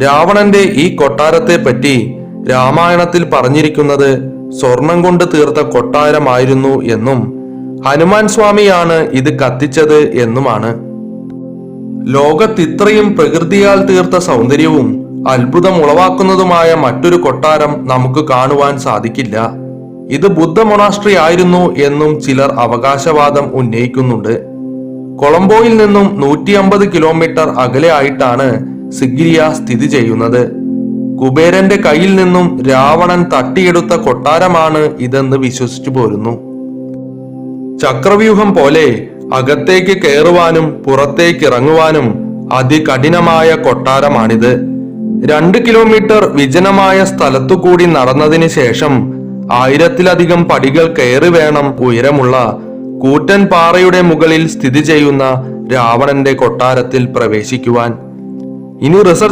രാവണന്റെ ഈ കൊട്ടാരത്തെ പറ്റി രാമായണത്തിൽ പറഞ്ഞിരിക്കുന്നത് സ്വർണം കൊണ്ട് തീർത്ത കൊട്ടാരമായിരുന്നു എന്നും ഹനുമാൻ സ്വാമിയാണ് ഇത് കത്തിച്ചത് എന്നുമാണ്. ലോകത്തിത്രയും പ്രകൃതിയാൽ തീർത്ത സൗന്ദര്യവും അത്ഭുതം ഉളവാക്കുന്നതുമായ മറ്റൊരു കൊട്ടാരം നമുക്ക് കാണുവാൻ സാധിക്കില്ല. ഇത് ബുദ്ധ മൊണാസ്ട്രി ആയിരുന്നു എന്നും ചിലർ അവകാശവാദം ഉന്നയിക്കുന്നുണ്ട്. കൊളംബോയിൽ നിന്നും 150 കിലോമീറ്റർ അകലെ ആയിട്ടാണ് സിഗ്രിയ സ്ഥിതി ചെയ്യുന്നത്. കുബേരന്റെ കയ്യിൽ നിന്നും രാവണൻ തട്ടിയെടുത്ത കൊട്ടാരമാണ് ഇതെന്ന് വിശ്വസിച്ചു പോരുന്നു. ചക്രവ്യൂഹം പോലെ അകത്തേക്ക് കയറുവാനും പുറത്തേക്ക് ഇറങ്ങുവാനും അതികഠിനമായ കൊട്ടാരമാണിത്. 2 കിലോമീറ്റർ വിജനമായ സ്ഥലത്തു കൂടി നടന്നതിന് ശേഷം 1000-ലധികം പടികൾ കയറി വേണം ഉയരമുള്ള കൂറ്റൻ പാറയുടെ മുകളിൽ സ്ഥിതി ചെയ്യുന്ന രാവണന്റെ കൊട്ടാരത്തിൽ പ്രവേശിക്കുവാൻ. ഇനി റിസർച്ച്